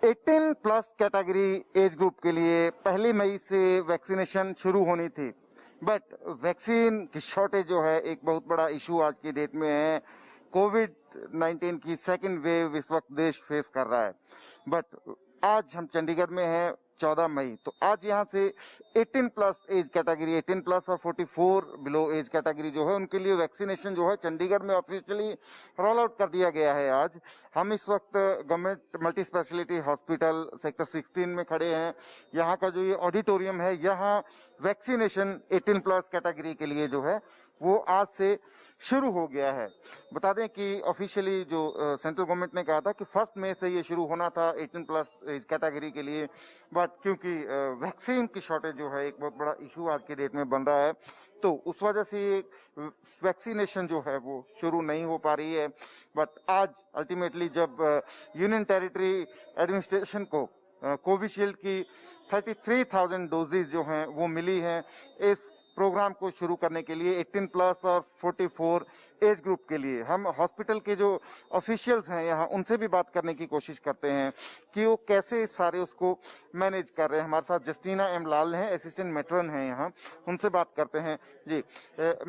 18 plus category age group के लिए 1 मई से वैक्सीनेशन शुरू होनी थी, बट वैक्सीन की शॉर्टेज जो है एक बहुत बड़ा इशू आज की डेट में है। कोविड-19 की सेकेंड वेव इस वक्त देश फेस कर रहा है, बट आज हम चंडीगढ़ में हैं 14 मई, तो आज यहाँ से 18 प्लस एज कैटेगरी, 18 प्लस और 44 बिलो एज कैटेगरी जो है उनके लिए वैक्सीनेशन जो है चंडीगढ़ में ऑफिशियली रोल आउट कर दिया गया है। आज हम इस वक्त government multi speciality hospital sector 16 में खड़े हैं। यहाँ का जो ये ऑडिटोरियम है, यहाँ वैक्सीनेशन 18 प्लस कैटेगरी के लिए जो है वो आज से शुरू हो गया है। बता दें कि ऑफिशियली जो सेंट्रल गवर्नमेंट ने कहा था कि 1 मई से ये शुरू होना था 18 प्लस एज कैटेगरी के लिए, बट क्योंकि वैक्सीन की शॉर्टेज जो है एक बहुत बड़ा इशू आज के डेट में बन रहा है, तो उस वजह से वैक्सीनेशन जो है वो शुरू नहीं हो पा रही है। बट आज अल्टीमेटली जब यूनियन टेरिटरी एडमिनिस्ट्रेशन को कोविशील्ड की 33,000 डोजेज जो हैं वो मिली हैं इस प्रोग्राम को शुरू करने के लिए 18 प्लस और 44 एज ग्रुप के लिए, हम हॉस्पिटल के जो ऑफिशियल्स हैं यहाँ उनसे भी बात करने की कोशिश करते हैं कि वो कैसे सारे उसको मैनेज कर रहे हैं। हमारे साथ जस्टिना एम लाल हैं, असिस्टेंट मेट्रन हैं यहाँ, उनसे बात करते हैं। जी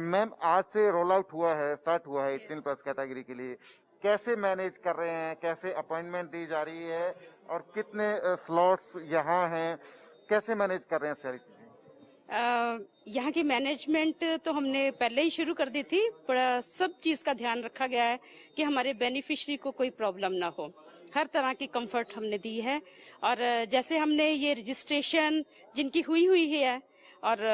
मैम, आज से रोल आउट हुआ है, स्टार्ट हुआ है 18 प्लस कैटेगरी के लिए, कैसे मैनेज कर रहे हैं, कैसे अपॉइंटमेंट दी जा रही है और कितने स्लॉट्स यहाँ हैं, कैसे मैनेज कर रहे हैं सारी चीजें? यहाँ की मैनेजमेंट तो हमने पहले ही शुरू कर दी थी, पर सब चीज का ध्यान रखा गया है कि हमारे बेनिफिशियरी को कोई प्रॉब्लम ना हो। हर तरह की कंफर्ट हमने दी है, और जैसे हमने ये रजिस्ट्रेशन जिनकी हुई है और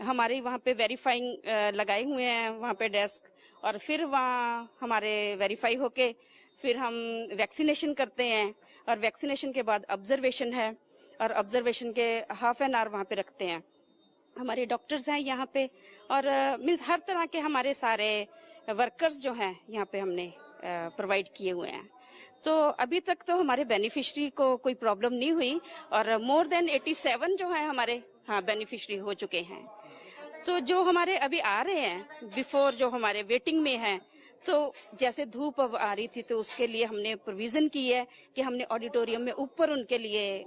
हमारे वहाँ पे वेरीफाइंग लगाए हुए हैं वहाँ पे डेस्क, और फिर वहाँ हमारे वेरीफाई होके फिर हम वैक्सीनेशन करते हैं, और वैक्सीनेशन के बाद ऑब्जर्वेशन है, और ऑब्जर्वेशन के हाफ एन आवर वहाँ पे रखते हैं। हमारे डॉक्टर्स हैं यहाँ पे, और मीन्स हर तरह के हमारे सारे वर्कर्स जो हैं यहाँ पे हमने प्रोवाइड किए हुए हैं। तो अभी तक तो हमारे बेनिफिशियरी को कोई प्रॉब्लम नहीं हुई, और मोर देन 87 जो है हमारे बेनिफिशियरी हो चुके हैं। तो जो हमारे अभी आ रहे हैं बिफोर, जो हमारे वेटिंग में हैं, तो जैसे धूप अब आ रही थी तो उसके लिए हमने प्रोविजन की है कि हमने ऑडिटोरियम में ऊपर उनके लिए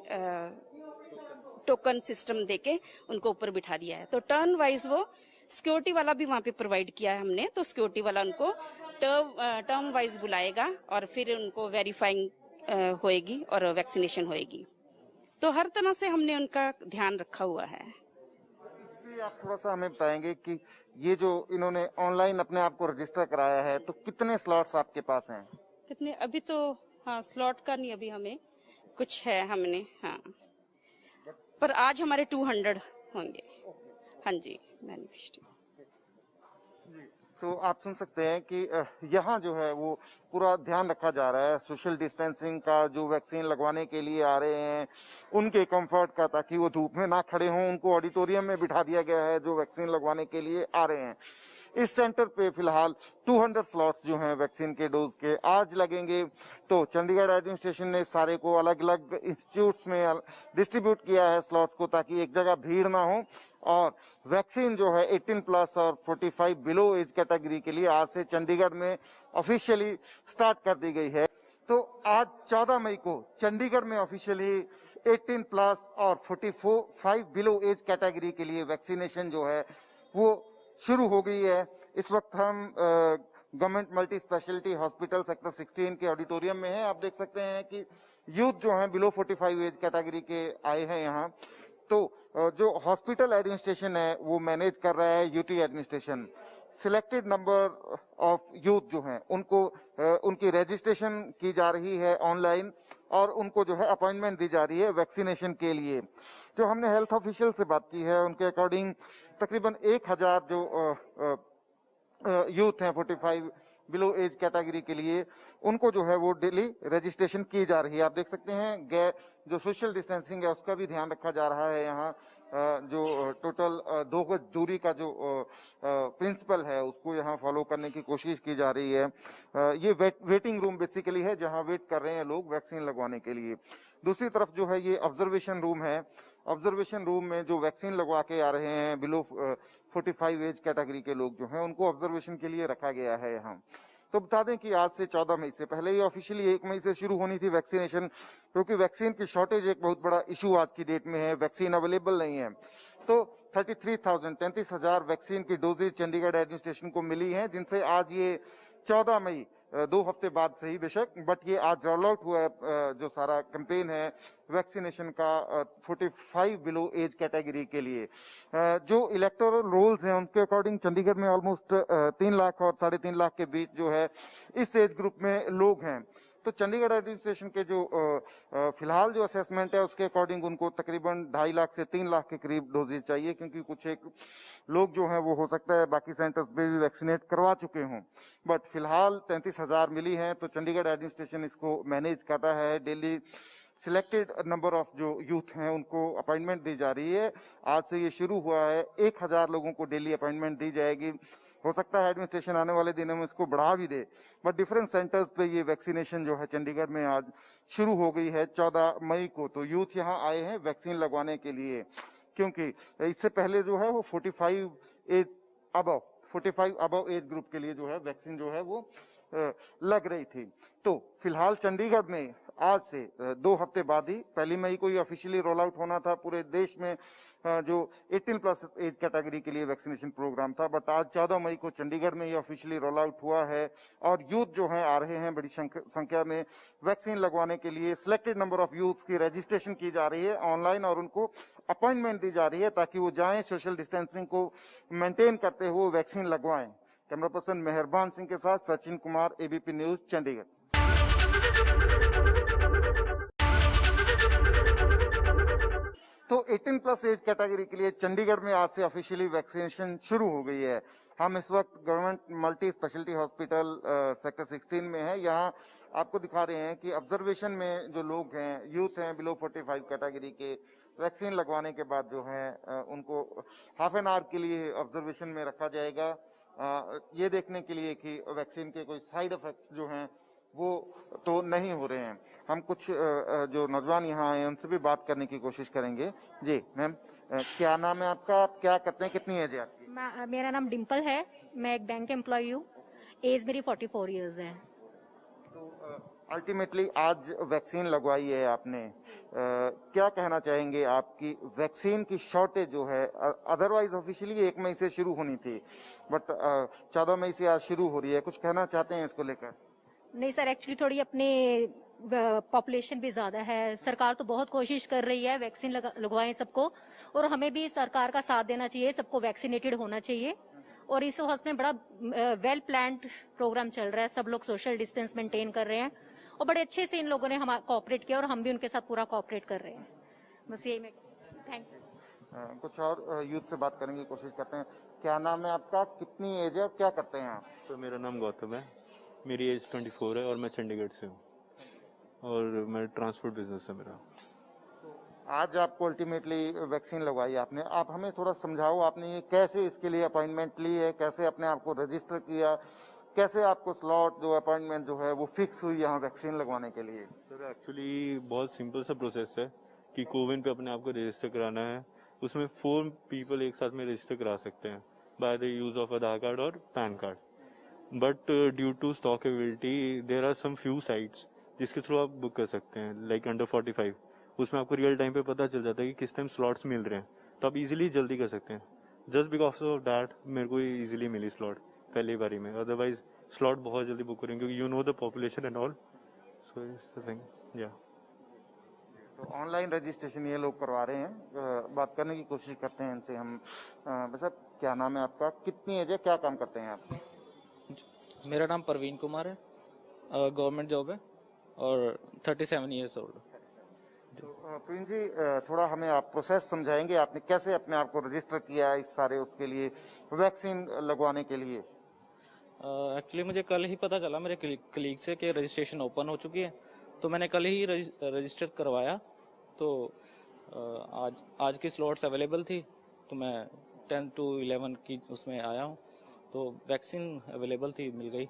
टोकन सिस्टम देके उनको ऊपर बिठा दिया है। तो टर्न वाइज वो सिक्योरिटी वाला भी वहाँ पे प्रोवाइड किया है हमने, तो सिक्योरिटी वाला उनको टर्म वाइज बुलाएगा और फिर उनको वेरीफाइंग होएगी और वैक्सीनेशन होएगी। तो हर तरह से हमने उनका ध्यान रखा हुआ है। आप थोड़ा सा हमें बताएंगे कि ये जो इन्होंने ऑनलाइन अपने आप को रजिस्टर कराया है, तो कितने स्लॉट्स आपके पास हैं? कितने अभी तो स्लॉट का नहीं अभी हमें कुछ है, हमने पर आज हमारे 200 होंगे। हाँ जी, बेनिफिशियरी। तो आप सुन सकते हैं कि यहाँ जो है वो पूरा ध्यान रखा जा रहा है सोशल डिस्टेंसिंग का। जो वैक्सीन लगवाने के लिए आ रहे हैं उनके कंफर्ट का, ताकि वो धूप में ना खड़े हों, उनको ऑडिटोरियम में बिठा दिया गया है जो वैक्सीन लगवाने के लिए आ रहे हैं। इस सेंटर पे फिलहाल 200 स्लॉट्स जो हैं वैक्सीन के डोज के आज लगेंगे। तो चंडीगढ़ एडमिनिस्ट्रेशन ने सारे को अलग अलग इंस्टीट्यूट्स में डिस्ट्रीब्यूट किया है स्लॉट्स को, ताकि एक जगह भीड़ ना हो। और वैक्सीन जो है 18 प्लस और 45 बिलो एज कैटेगरी के लिए आज से चंडीगढ़ में ऑफिशियली स्टार्ट कर दी गई है। तो आज 14 मई को चंडीगढ़ में ऑफिशियली 18 प्लस और 45 बिलो एज कैटेगरी के लिए वैक्सीनेशन जो है वो शुरू हो गई है। इस वक्त हम government multi speciality hospital sector 16 के ऑडिटोरियम में हैं। आप देख सकते हैं कि यूथ जो हैं बिलो 45 एज कैटेगरी के आए हैं यहाँ। तो जो हॉस्पिटल एडमिनिस्ट्रेशन है वो मैनेज कर रहा है UT administration. Selected number of youth जो हैं उनको उनकी रजिस्ट्रेशन की जा रही है ऑनलाइन, और उनको जो है अपॉइंटमेंट दी जा रही है वैक्सीनेशन के लिए। जो हमने हेल्थ ऑफिशियल से बात की है उनके अकॉर्डिंग तकरीबन 1000 जो यूथ हैं 45 बिलो एज कैटेगरी के लिए, उनको जो है वो डेली रजिस्ट्रेशन की जा रही है। आप देख सकते हैं जो सोशल डिस्टेंसिंग है उसका भी ध्यान रखा जा रहा है यहाँ। जो टोटल 2 गज दूरी का जो प्रिंसिपल है उसको यहाँ फॉलो करने की कोशिश की जा रही है। ये वेटिंग रूम बेसिकली है जहाँ वेट कर रहे हैं लोग वैक्सीन लगवाने के लिए। दूसरी तरफ जो है ये ऑब्जर्वेशन रूम है। ऑब्जर्वेशन रूम में जो वैक्सीन लगवा के आ रहे हैं बिलो 45 एज कैटेगरी के लोग जो हैं उनको ऑब्जर्वेशन के लिए रखा गया है यहाँ। तो बता दें कि आज से 14 मई से, पहले ये ऑफिशियली 1 मई से शुरू होनी थी वैक्सीनेशन, क्योंकि वैक्सीन की शॉर्टेज एक बहुत बड़ा इशू आज की डेट में है, वैक्सीन अवेलेबल नहीं है। तो 33,000 वैक्सीन की डोजेज चंडीगढ़ एडमिनिस्ट्रेशन को मिली हैं, जिनसे आज ये 14 मई 2 हफ्ते बाद से ही बेशक, बट ये आज रोल आउट हुआ है जो सारा कैंपेन है वैक्सीनेशन का 45 बिलो एज कैटेगरी के लिए। जो इलेक्टोरल रोल्स हैं उनके अकॉर्डिंग चंडीगढ़ में ऑलमोस्ट 3 लाख और 3.5 लाख के बीच जो है इस एज ग्रुप में लोग हैं। तो चंडीगढ़ एडमिनिस्ट्रेशन के जो फिलहाल जो असेसमेंट है उसके अकॉर्डिंग उनको तकरीबन 2.5 लाख से 3 लाख के करीब डोजेज चाहिए, क्योंकि कुछ एक लोग जो हैं वो हो सकता है बाकी सेंटर्स पे भी वैक्सीनेट करवा चुके हों, बट फिलहाल 33,000 मिली हैं। तो चंडीगढ़ एडमिनिस्ट्रेशन इसको मैनेज कर रहा है। डेली सिलेक्टेड नंबर ऑफ जो यूथ हैं उनको अपॉइंटमेंट दी जा रही है। आज से ये शुरू हुआ है, 1,000 लोगों को डेली अपॉइंटमेंट दी जाएगी। हो सकता है एडमिनिस्ट्रेशन आने वाले दिनों में इसको बढ़ा भी दे, बट डिफरेंट सेंटर्स पे ये वैक्सीनेशन जो है चंडीगढ़ में आज शुरू हो गई है 14 मई को। तो यूथ यहाँ आए हैं वैक्सीन लगवाने के लिए, क्योंकि इससे पहले जो है वो 45 अबव एज ग्रुप के लिए जो है वैक्सीन जो है वो लग रही थी। तो फिलहाल चंडीगढ़ में आज से 2 हफ्ते बाद ही 1 मई को ही ऑफिशियली रोल आउट होना था पूरे देश में जो 18+ एज कैटेगरी के लिए वैक्सीनेशन प्रोग्राम था, बट आज 14 मई को चंडीगढ़ में ये ऑफिशियली रोल आउट हुआ है और यूथ जो है आ रहे हैं बड़ी संख्या में वैक्सीन लगवाने के लिए। सिलेक्टेड नंबर ऑफ यूथ की रजिस्ट्रेशन की जा रही है ऑनलाइन और उनको अपॉइंटमेंट दी जा रही है ताकि वो जाएं, सोशल डिस्टेंसिंग को मेंटेन करते हुए वैक्सीन लगवाएं। कैमरा पर्सन मेहरबान सिंह के साथ सचिन कुमार, एबीपी न्यूज, चंडीगढ़। तो 18+ एज कैटेगरी के लिए चंडीगढ़ में आज से ऑफिशियली वैक्सीनेशन शुरू हो गई है। हम इस वक्त government multi speciality hospital sector 16 में है। यहाँ आपको दिखा रहे हैं कि ऑब्जर्वेशन में जो लोग हैं, यूथ हैं बिलो 45 कैटेगरी के, वैक्सीन लगवाने के बाद जो है उनको हाफ एन आवर के लिए ऑब्जर्वेशन में रखा जाएगा, ये देखने के लिए कि वैक्सीन के कोई साइड इफेक्ट्स जो हैं वो तो नहीं हो रहे हैं। हम कुछ जो नौजवान यहाँ आए हैं उनसे भी बात करने की कोशिश करेंगे। जी मैम, क्या नाम है आपका, आप क्या करते हैं, कितनी एज है आपकी? मेरा नाम डिम्पल है, मैं एक बैंक एम्प्लॉय हूँ, एज मेरी 44 इयर्स है। तो अल्टीमेटली आज वैक्सीन लगवाई है आपने, क्या कहना चाहेंगे? आपकी वैक्सीन की शॉर्टेज जो है अदरवाइज ऑफिशियली 1 मई से शुरू होनी थी, बट 14 मई से आज शुरू हो रही है, कुछ कहना चाहते हैं इसको लेकर? नहीं सर, एक्चुअली थोड़ी अपने पॉपुलेशन भी ज्यादा है, सरकार तो बहुत कोशिश कर रही है वैक्सीन लगवाएं सबको, और हमें भी सरकार का साथ देना चाहिए, सबको वैक्सीनेटेड होना चाहिए। और इस हॉस्पिटल में बड़ा वेल प्लान्ड प्रोग्राम चल रहा है, सब लोग सोशल डिस्टेंस मेंटेन कर रहे हैं और बड़े अच्छे से इन लोगों ने हम कोऑपरेट किया और हम भी उनके साथ पूरा कोऑपरेट कर रहे हैं। बस यही मैं थैंक यू। कुछ और यूथ से बात करने की कोशिश करते हैं। क्या नाम है आपका, कितनी एज है और क्या करते हैं आप? सर मेरा नाम गौतम है, मेरी एज 24 है और मैं चंडीगढ़ से हूँ और मैं ट्रांसपोर्ट बिजनेस है मेरा। आज आपको अल्टीमेटली वैक्सीन लगवाई आपने, आप हमें थोड़ा समझाओ, आपने ये कैसे इसके लिए अपॉइंटमेंट ली है, कैसे अपने आप को रजिस्टर किया, कैसे आपको स्लॉट जो अपॉइंटमेंट जो है वो फिक्स हुई यहाँ वैक्सीन लगवाने के लिए? सर एक्चुअली बहुत सिंपल सा प्रोसेस है कि कोविन पे अपने आप को रजिस्टर कराना है। उसमें 4 पीपल एक साथ में रजिस्टर करा सकते हैं by the use of Aadhaar card और PAN card. But due to stock availability there are some few sites जिसके थ्रू आप बुक कर सकते हैं, लाइक अंडर 45। उसमें आपको रियल टाइम पे पता चल जाता है कि किस टाइम स्लॉट्स मिल रहे हैं, तो आप इजीली जल्दी कर सकते हैं। जस्ट बिकॉज ऑफ दैट मेरे को इजीली मिली स्लॉट पहली बारी में, अदरवाइज स्लॉट बहुत जल्दी बुक करेंगे क्योंकि you know the population and all, so it's the thing. या तो ऑनलाइन रजिस्ट्रेशन ये लोग करवा रहे हैं, बात करने की कोशिश करते हैं इनसे हम। वैसे क्या नाम है आपका, कितनी एज है, क्या काम करते हैं आप? मेरा नाम परवीन कुमार है, गवर्नमेंट जॉब है और 37 ईयर्स ओल्ड। तो प्रवीण जी, थोड़ा हमें आप प्रोसेस समझाएंगे, आपने कैसे अपने आप को रजिस्टर किया इस सारे उसके लिए, वैक्सीन लगवाने के लिए? एक्चुअली मुझे कल ही पता चला मेरे कलीग से कि रजिस्ट्रेशन ओपन हो चुकी है, तो मैंने कल ही रजिस्टर करवाया। तो आज की स्लॉट्स अवेलेबल थी, तो मैं 10 to 11 की उसमें आया हूँ, तो वैक्सीन अवेलेबल थी, मिल गई।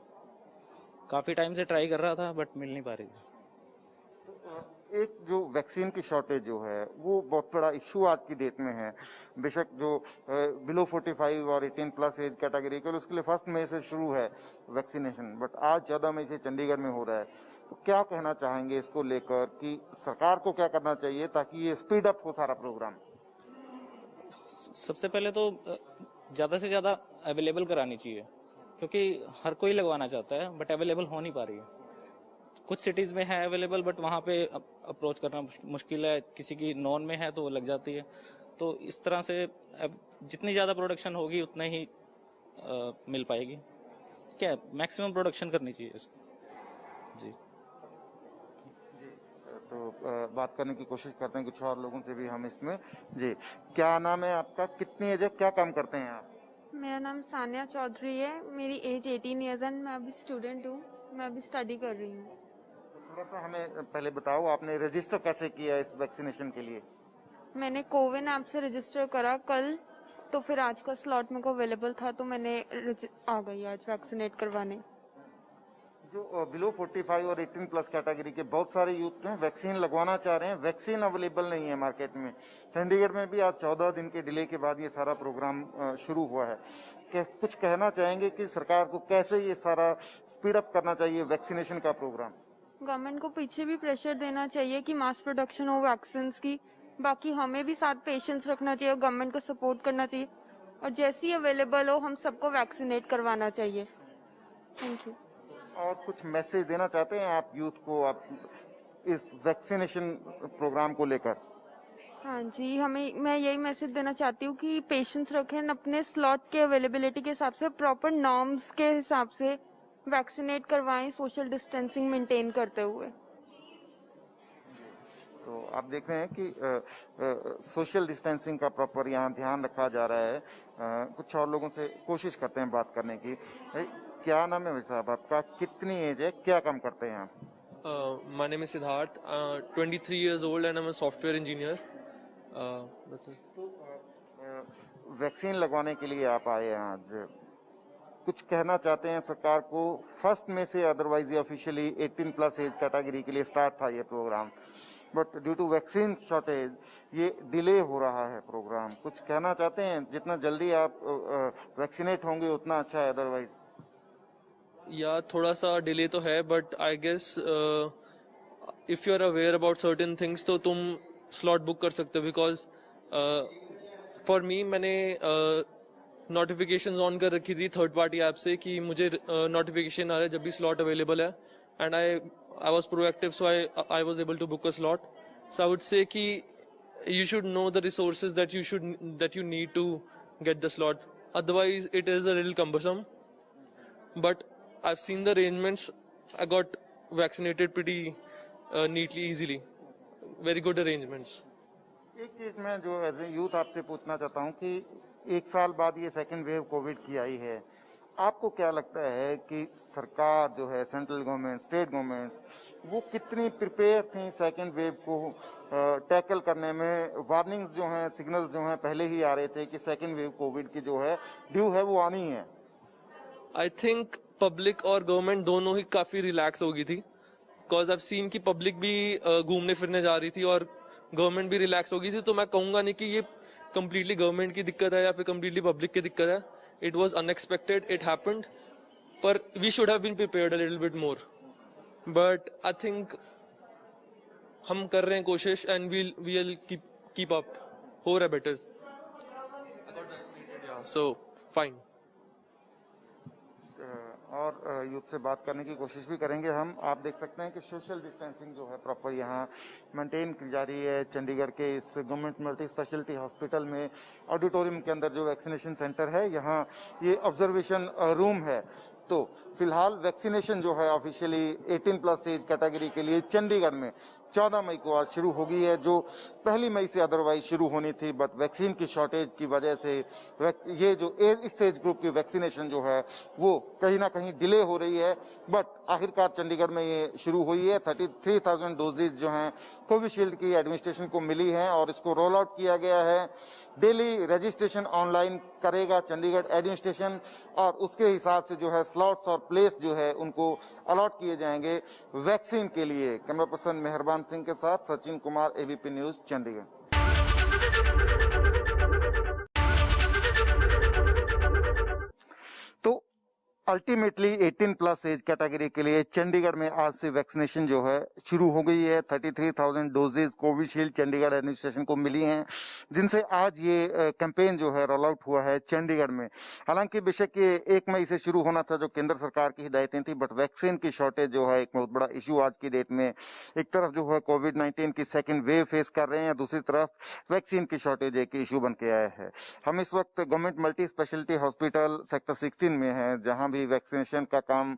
काफ़ी टाइम से ट्राई कर रहा था बट मिल नहीं पा रही थी। एक जो वैक्सीन की शॉर्टेज जो है वो बहुत बड़ा इशू आज की डेट में है। बेशक जो बिलो 45 और 18 प्लस एज कैटेगरी के उसके लिए 1 मई से शुरू है वैक्सीनेशन, बट आज 14 मई से चंडीगढ़ में हो रहा है। तो क्या कहना चाहेंगे इसको लेकर कि सरकार को क्या करना चाहिए ताकि ये स्पीड अप हो सारा प्रोग्राम? सबसे पहले तो ज्यादा से ज्यादा अवेलेबल करानी चाहिए, क्योंकि हर कोई लगवाना चाहता है बट अवेलेबल हो नहीं पा रही है। कुछ सिटीज में है अवेलेबल बट वहां पे अप्रोच करना मुश्किल है, किसी की नॉन में है तो वो लग जाती है। तो इस तरह से अब जितनी ज्यादा प्रोडक्शन होगी उतना ही मिल पाएगी। क्या मैक्सिमम प्रोडक्शन करनी चाहिए इसको। जी तो बात करने की कोशिश करते हैं कुछ और लोगों से भी हम इसमें। जी, क्या नाम है आपका, कितनी एज है, क्या काम करते हैं आप? मेरा नाम सानिया चौधरी है, मेरी एज 18 ईयर्स है, मैं अभी स्टूडेंट हूँ, मैं अभी स्टडी कर रही हूँ। थोड़ा सा हमें पहले बताओ, आपने रजिस्टर कैसे किया इस वैक्सीनेशन के लिए? मैंने कोविन ऐप से रजिस्टर करा कल, तो फिर आज का स्लॉट मेरे को अवेलेबल था तो मैंने आ गई आज वैक्सीनेट करवाने। जो बिलो 45 और 18 प्लस कैटेगरी के बहुत सारे यूथ में वैक्सीन लगवाना चाह रहे हैं, वैक्सीन अवेलेबल नहीं है मार्केट में। चंडीगढ़ में भी आज 14 दिन के डिले के बाद ये सारा प्रोग्राम शुरू हुआ है। कुछ कहना चाहेंगे कि सरकार को कैसे ये सारा स्पीड अप करना चाहिए वैक्सीनेशन का प्रोग्राम? गवर्नमेंट को पीछे भी प्रेशर देना चाहिए कि मास प्रोडक्शन हो वैक्सीन की। बाकी हमें भी साथ पेशेंस रखना चाहिए, गवर्नमेंट को सपोर्ट करना चाहिए और जैसी अवेलेबल हो हम सबको वैक्सीनेट करवाना चाहिए। Thank you. और कुछ मैसेज देना चाहते हैं आप यूथ को, आप इस वैक्सीनेशन प्रोग्राम को लेकर? हाँ जी, मैं यही मैसेज देना चाहती हूँ कि पेशेंस रखें, अपने स्लॉट के अवेलेबिलिटी के हिसाब से, प्रॉपर नॉर्म्स के हिसाब से वैक्सीनेट करवाएं, सोशल डिस्टेंसिंग मेंटेन करते हुए। तो आप देख रहे हैं कि सोशल डिस्टेंसिंग का प्रॉपर यहाँ ध्यान रखा जा रहा है। कुछ और लोगों से कोशिश करते हैं बात करने की। क्या नाम है भाई साहब आपका, कितनी एज है, क्या काम करते हैं आप? My name is Siddharth, 23 years old and I'm a software engineer. That's it. Vaccine लगवाने के लिए आप आए हैं आज, कुछ कहना चाहते हैं सरकार को? 1 मई से अदरवाइज ये ऑफिशियली 18 प्लस एज कैटेगरी के लिए स्टार्ट था ये programme, but due to vaccine shortage ये डिले हो रहा है प्रोग्राम। कुछ कहना चाहते हैं? जितना जल्दी आप वैक्सीनेट होंगे उतना अच्छा है, अदरवाइज। या थोड़ा सा डिले तो है but I guess if you are aware about certain things तो तुम स्लॉट बुक कर सकते हो। बिकॉज फॉर मी मैंने नोटिफिकेशंस ऑन कर रखी थी थर्ड पार्टी ऐप से कि मुझे नोटिफिकेशन आ रहा है जब भी स्लॉट अवेलेबल है, and I was proactive so I was able to book a slot. So I would say कि you should know the resources that you need to get the slot, otherwise it is a little cumbersome, but I've seen the arrangements. I got vaccinated pretty neatly, easily, very good arrangements. एक चीज मैं जो as a youth आपसे पूछना चाहता हूँ कि 1 साल बाद ये सेकेंड वेव कोविड की आई है, आपको क्या लगता है कि सरकार जो है, सेंट्रल गवर्नमेंट, स्टेट गवर्नमेंट, वो कितनी प्रिपेयर थी सेकेंड वेव को टैकल करने में? वार्निंग्स जो हैं, सिग्नल्स जो हैं पहले ही आ रहे थे कि सेकेंड वेव कोविड की जो है ड्यू है वो आनी है। आई थिंक पब्लिक और गवर्नमेंट दोनों ही काफी रिलैक्स हो गई थी, बिकॉज आई सीन की पब्लिक भी घूमने फिरने जा रही थी और गवर्नमेंट भी रिलैक्स हो गई थी। तो मैं कहूंगा नहीं कि ये कम्प्लीटली गवर्नमेंट की दिक्कत है या फिर कम्प्लीटली पब्लिक की दिक्कत है। It was unexpected, it happened, पर we should have been prepared a little bit more. But I think हम कर रहे हैं कोशिश एंड वील कीप अप, हो रहा है बेटर। So fine. और यूथ से बात करने की कोशिश भी करेंगे हम। आप देख सकते हैं कि सोशल डिस्टेंसिंग जो है प्रॉपर यहाँ मेंटेन की जा रही है। चंडीगढ़ के इस गवर्नमेंट मल्टी स्पेशलिटी हॉस्पिटल में ऑडिटोरियम के अंदर जो वैक्सीनेशन सेंटर है, यहाँ ये ऑब्जर्वेशन रूम है। तो फिलहाल वैक्सीनेशन जो है ऑफिशियली 18 प्लस एज कैटेगरी के लिए चंडीगढ़ में 14 मई को आज शुरू हो गई है, जो 1 मई से अदरवाइज शुरू होनी थी, बट वैक्सीन की शॉर्टेज की वजह से ये जो इस एज ग्रुप की वैक्सीनेशन जो है वो कहीं ना कहीं डिले हो रही है। बट आखिरकार चंडीगढ़ में ये शुरू हुई है। 33,000 डोजेज जो हैं कोविशील्ड की एडमिनिस्ट्रेशन को मिली हैं और इसको रोल आउट किया गया है। डेली रजिस्ट्रेशन ऑनलाइन करेगा चंडीगढ़ एडमिनिस्ट्रेशन और उसके हिसाब से जो है स्लॉट्स और प्लेस जो है उनको अलॉट किए जाएंगे वैक्सीन के लिए। कैमरा पर्सन मेहरबान सिंह के साथ सचिन कुमार, एबीपी न्यूज, चंडीगढ़। तो अल्टीमेटली 18 प्लस एज कैटेगरी के लिए चंडीगढ़ में आज से वैक्सीनेशन जो है शुरू हो गई है। 33,000 डोजेज कोविशील्ड चंडीगढ़ एडमिनिस्ट्रेशन को मिली हैं, जिनसे आज ये कैंपेन जो है रोल आउट हुआ है चंडीगढ़ में। हालांकि बेशक ये 1 मई से शुरू होना था, जो केंद्र सरकार की हिदायतें थी, बट वैक्सीन की शॉर्टेज जो है एक बहुत बड़ा इशू आज की डेट में। एक तरफ जो है कोविड-19 की सेकेंड वेव फेस कर रहे हैं, दूसरी तरफ वैक्सीन की शॉर्टेज एक इशू बन के आया है। हम इस वक्त government multi speciality hospital sector 16 में है, जहां भी वैक्सीनेशन का काम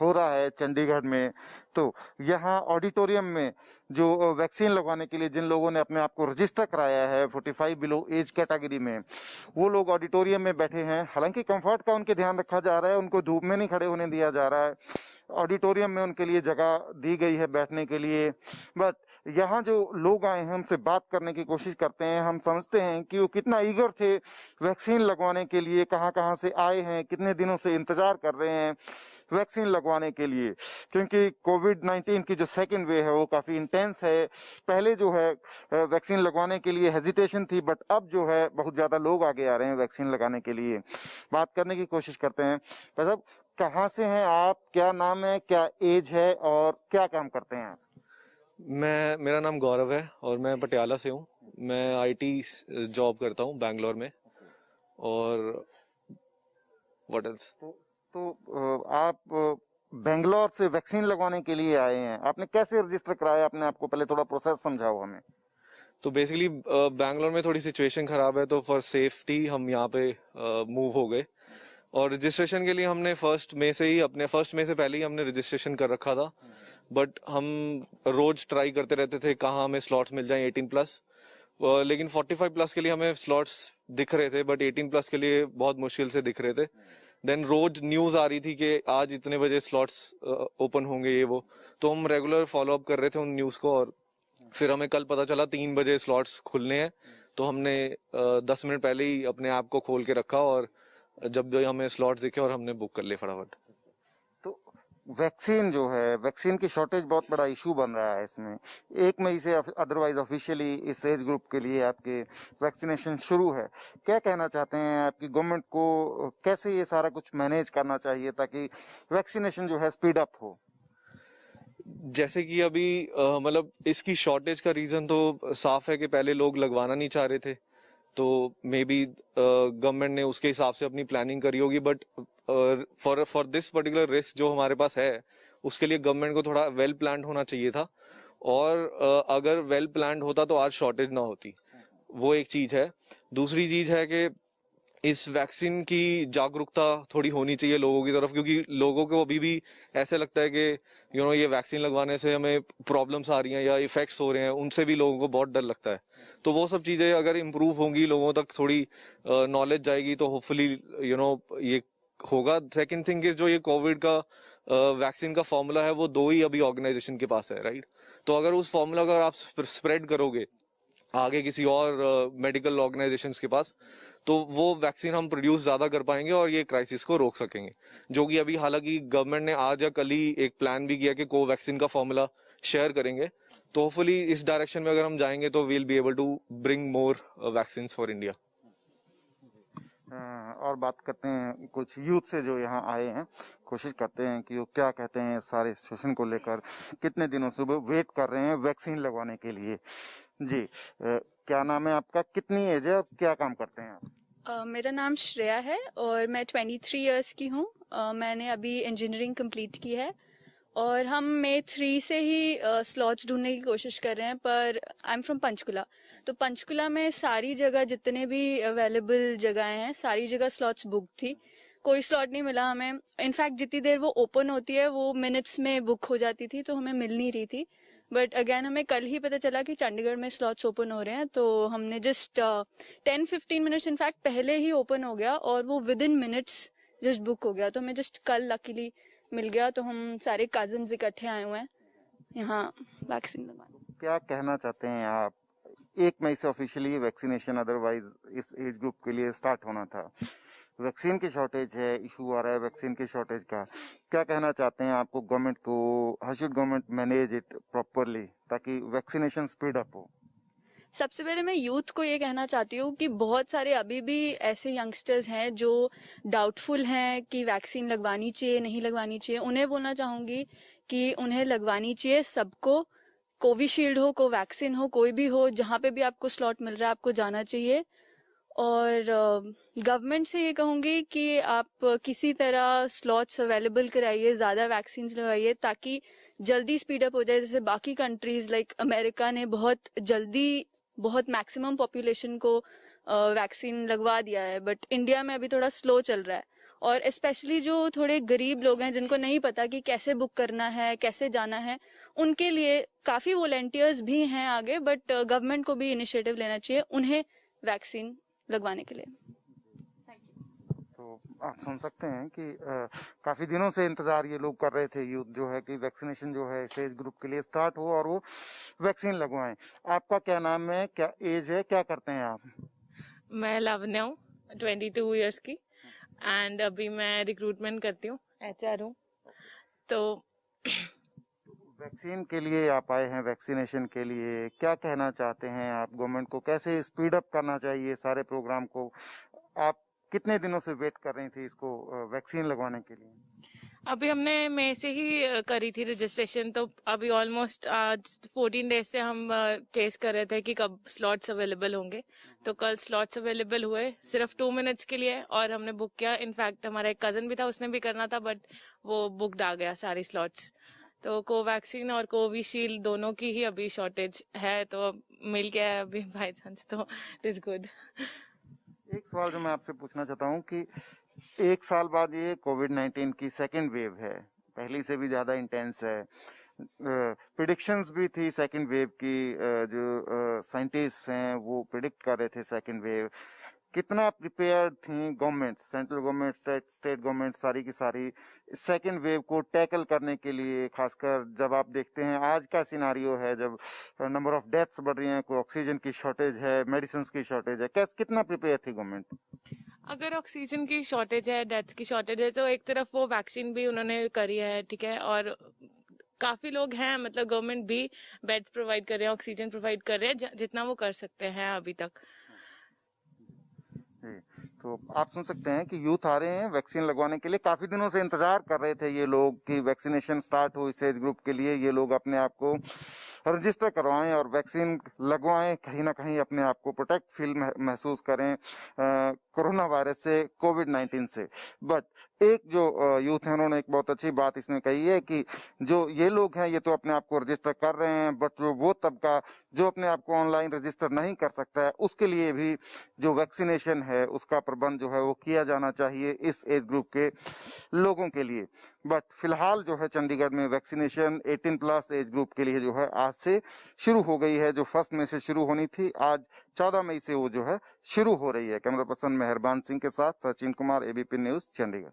हो रहा है चंडीगढ़ में। तो यहाँ ऑडिटोरियम में जो वैक्सीन लगवाने के लिए जिन लोगों ने अपने आप को रजिस्टर कराया है 45 बिलो एज कैटेगरी में, वो लोग ऑडिटोरियम में बैठे हैं। हालांकि कंफर्ट का उनके ध्यान रखा जा रहा है, उनको धूप में नहीं खड़े होने दिया जा रहा है। ऑडिटोरियम में उनके लिए जगह दी गई है बैठने के लिए। बट यहाँ जो लोग आए हैं उनसे बात करने की कोशिश करते हैं। हम समझते हैं कि वो कितना ईगर थे वैक्सीन लगवाने के लिए, कहाँ कहाँ से आए हैं, कितने दिनों से इंतजार कर रहे हैं वैक्सीन लगवाने के लिए, क्योंकि कोविड-19 की जो सेकेंड वेव है वो काफी इंटेंस है। पहले जो है वैक्सीन लगवाने के लिए हेजिटेशन थी, बट अब जो है बहुत ज्यादा लोग आगे आ रहे हैं वैक्सीन लगाने के लिए। बात करने की कोशिश करते हैं। भाई साहब, कहाँ से हैं आप, क्या नाम है, क्या एज है और क्या काम करते हैं आप? मेरा नाम गौरव है और मैं पटियाला से हूँ। मैं आईटी जॉब करता हूँ बैंगलोर में। और व्हाट एल्स? तो आप बेंगलोर से वैक्सीन लगवाने के लिए आए हैं, आपने कैसे रजिस्टर कराया अपने आप को? पहले थोड़ा प्रोसेस समझाओ हमें। तो बेसिकली बैंगलोर में थोड़ी सिचुएशन खराब है, तो फॉर सेफ्टी हम यहाँ पे मूव हो गए। और रजिस्ट्रेशन के लिए हमने फर्स्ट में से पहले ही हमने रजिस्ट्रेशन कर रखा था। बट हम रोज ट्राई करते रहते थे कहाँ हमें स्लॉट्स मिल जाएं 18 प्लस। लेकिन 45 प्लस के लिए हमें स्लॉट्स दिख रहे थे, बट 18 प्लस के लिए बहुत मुश्किल से दिख रहे थे। देन रोज न्यूज आ रही थी कि आज इतने बजे स्लॉट्स ओपन होंगे, ये वो। तो हम रेगुलर फॉलो अप कर रहे थे उन न्यूज को, और फिर हमें कल पता चला 3 बजे स्लॉट्स खुलने हैं। तो हमने 10 मिनट पहले ही अपने ऐप को खोल के रखा, और जब भी हमें स्लॉट्स दिखे और हमने बुक कर लिए फटाफट। वैक्सीन जो है, वैक्सीन की शॉर्टेज बहुत बड़ा इशू बन रहा है इसमें। 1 मई से अदरवाइज ऑफिशियली इस एज ग्रुप के लिए आपके वैक्सीनेशन शुरू है। क्या कहना चाहते हैं, आपकी गवर्नमेंट को कैसे ये सारा कुछ मैनेज करना चाहिए ताकि वैक्सीनेशन जो है स्पीड अप हो? जैसे कि अभी मतलब इसकी शॉर्टेज का रीजन तो साफ है कि पहले लोग लगवाना नहीं चाह रहे थे, तो मे बी गवर्नमेंट ने उसके हिसाब से अपनी प्लानिंग करी होगी। But for this particular risk जो हमारे पास है, उसके लिए गवर्नमेंट को थोड़ा वेल प्लान्ड होना चाहिए था। और अगर वेल प्लान्ड होता तो आज शॉर्टेज ना होती। वो एक चीज है। दूसरी चीज है कि इस वैक्सीन की जागरूकता थोड़ी होनी चाहिए लोगों की तरफ, क्योंकि लोगों को अभी भी ऐसे लगता है कि ये वैक्सीन लगवाने से हमें प्रॉब्लम्स आ रही हैं या इफेक्ट्स हो रहे हैं, उनसे भी लोगों को बहुत डर लगता है। तो वो सब चीजें अगर इम्प्रूव होंगी, लोगों तक थोड़ी नॉलेज जाएगी, तो होपफुली ये होगा। सेकंड थिंग इज जो ये कोविड का वैक्सीन का फॉर्मूला है, वो 2 ही अभी ऑर्गेनाइजेशन के पास है, राइट? तो अगर उस फॉर्मूला को अगर आप स्प्रेड करोगे आगे किसी और मेडिकल ऑर्गेनाइजेशंस के पास, तो वो वैक्सीन हम प्रोड्यूस ज्यादा कर पाएंगे और ये क्राइसिस को रोक सकेंगे। जो कि अभी हालांकि गवर्नमेंट ने आज या कल ही एक प्लान भी किया कि कोवैक्सीन का फॉर्मूला शेयर करेंगे। तो होपफुली इस डायरेक्शन में अगर हम जाएंगे तो we'll be able to bring more vaccine for India. और बात करते हैं कुछ यूथ से जो यहाँ आए हैं, कोशिश करते हैं कि वो क्या कहते हैं सारे सेशन को लेकर, कितने दिनों से वो वेट कर रहे हैं वैक्सीन लगवाने के लिए। जी, क्या नाम है आपका, कितनी एज है और क्या काम करते हैं आप? मेरा नाम श्रेया है और मैं 23 इयर्स की हूँ। मैंने अभी इंजीनियरिंग कंप्लीट की है और हम May 3 से ही स्लॉट्स ढूंढने की कोशिश कर रहे हैं। पर आई एम फ्रॉम पंचकुला, तो पंचकुला में सारी जगह जितने भी अवेलेबल जगहें हैं, सारी जगह स्लॉट्स बुक थी। कोई स्लॉट नहीं मिला हमें। इनफैक्ट जितनी देर वो ओपन होती है वो मिनट्स में बुक हो जाती थी, तो हमें मिल नहीं रही थी। बट अगेन हमें कल ही पता चला कि चंडीगढ़ में स्लॉट्स ओपन हो रहे हैं, तो हमने जस्ट 10-15 मिनट्स इनफैक्ट पहले ही ओपन हो गया और वो with in minutes just book हो गया। तो हमें जस्ट कल लकीली मिल गया। तो हम सारे कजिन्स इकट्ठे आए हुए हैं यहाँ वैक्सीन लगवाने। क्या कहना चाहते हैं आप? 1 मई से ऑफिशियली वैक्सीनेशन अदरवाइज इस एज ग्रुप के लिए स्टार्ट होना था। वैक्सीन की शॉर्टेज है, इशू आ रहा है वैक्सीन की शॉर्टेज का, क्या कहना चाहते हैं आपको गवर्नमेंट को, how should government manage it properly ताकि वैक्सीनेशन स्पीड अप हो? सबसे पहले मैं यूथ को ये कहना चाहती हूँ कि बहुत सारे अभी भी ऐसे यंगस्टर्स हैं जो डाउटफुल हैं कि वैक्सीन लगवानी चाहिए नहीं लगवानी चाहिए। उन्हें बोलना चाहूंगी कि उन्हें लगवानी चाहिए सबको। कोविशील्ड हो, कोवैक्सीन हो, कोई भी हो, जहाँ पे भी आपको स्लॉट मिल रहा है आपको जाना चाहिए। और गवर्नमेंट से ये कहूंगी कि आप किसी तरह स्लॉट्स अवेलेबल कराइए, ज्यादा वैक्सीन लगाइए ताकि जल्दी स्पीड अप हो जाए। जैसे बाकी कंट्रीज लाइक अमेरिका ने बहुत जल्दी बहुत मैक्सिमम पॉपुलेशन को वैक्सीन लगवा दिया है, बट इंडिया में अभी थोड़ा स्लो चल रहा है। और स्पेशली जो थोड़े गरीब लोग हैं जिनको नहीं पता कि कैसे बुक करना है, कैसे जाना है, उनके लिए काफी वॉलंटियर्स भी हैं आगे, बट गवर्नमेंट को भी इनिशिएटिव लेना चाहिए उन्हें वैक्सीन लगवाने के लिए। तो आप सुन सकते हैं कि काफी दिनों से इंतजार ये लोग कर रहे थे, यूथ जो है कि वैक्सीनेशन जो है इस एज ग्रुप के लिए स्टार्ट हो और वो वैक्सीन लगवाएं। आपका क्या नाम है, क्या एज है, क्या करते हैं आप? मैं लावण्या हूँ, 22 इयर्स की, एंड अभी मैं रिक्रूटमेंट करती हूँ, HR हूँ। तो वैक्सीन के लिए आप आए हैं, वैक्सीनेशन के लिए क्या कहना चाहते हैं आप? गवर्नमेंट को कैसे स्पीड अप करना चाहिए सारे प्रोग्राम को? आप कितने दिनों से वेट कर रही थी इसको वैक्सीन लगवाने के लिए? अभी हमने मई से ही करी थी रजिस्ट्रेशन, तो अभी ऑलमोस्ट आज 14 डेज से हम चेस कर रहे थे कि कब स्लॉट्स अवेलेबल होंगे। तो कल स्लॉट्स अवेलेबल हुए सिर्फ 2 मिनट्स के लिए, और हमने बुक किया। इनफैक्ट हमारा एक कजन भी था, उसने भी करना था, बट वो बुकड आ गया सारी स्लॉट्स। तो कोवैक्सीन और कोविशील्ड दोनों की ही अभी शॉर्टेज है, तो मिल गया है अभी बाय चांस, तो इट इज गुड। एक सवाल जो मैं आपसे पूछना चाहता हूँ कि 1 साल बाद ये कोविड-19 की सेकेंड वेव है, पहली से भी ज्यादा इंटेंस है, प्रिडिक्शंस भी थी सेकेंड वेव की, जो साइंटिस्ट हैं वो प्रिडिक्ट कर रहे थे सेकेंड वेव। कितना प्रिपेयर्ड थी government, central government, state government, सारी की सारी सेकेंड वेव को टैकल करने के लिए? खासकर जब आप देखते हैं आज का सिनारियो है, जब नंबर ऑफ डेथ्स बढ़ रही हैं, कोई ऑक्सीजन की शॉर्टेज है, मेडिसिन की शॉर्टेज है, कितना प्रिपेयर थी गवर्नमेंट? अगर ऑक्सीजन की शॉर्टेज है, डेथ की शॉर्टेज है, तो एक तरफ वो वैक्सीन भी उन्होंने करी है, ठीक है, और काफी लोग हैं, मतलब गवर्नमेंट भी बेड्स प्रोवाइड कर रहे हैं, ऑक्सीजन प्रोवाइड कर रहे हैं, जितना वो कर सकते हैं अभी तक। तो आप सुन सकते हैं कि यूथ आ रहे हैं वैक्सीन लगवाने के लिए। काफी दिनों से इंतजार कर रहे थे ये लोग कि वैक्सीनेशन स्टार्ट हो इस एज ग्रुप के लिए, ये लोग अपने आप को रजिस्टर करवाएं और वैक्सीन लगवाएं, कहीं ना कहीं अपने आप को प्रोटेक्ट फील महसूस करें कोरोना वायरस से, कोविड-19 से। बट एक जो यूथ है उन्होंने एक बहुत अच्छी बात इसमें कही है कि जो ये लोग हैं ये तो अपने आप को रजिस्टर कर रहे हैं, बट वो तबका जो अपने आप को ऑनलाइन रजिस्टर नहीं कर सकता है, उसके लिए भी जो वैक्सीनेशन है उसका प्रबंध जो है वो किया जाना चाहिए इस एज ग्रुप के लोगों के लिए। बट फिलहाल जो है चंडीगढ़ में वैक्सीनेशन 18+ एज ग्रुप के लिए जो है आज से शुरू हो गई है। जो 1 मई से शुरू होनी थी, आज 14 मई से वो जो है शुरू हो रही है। कैमरा पर्सन मेहरबान सिंह के साथ सचिन कुमार, ABP न्यूज, चंडीगढ़।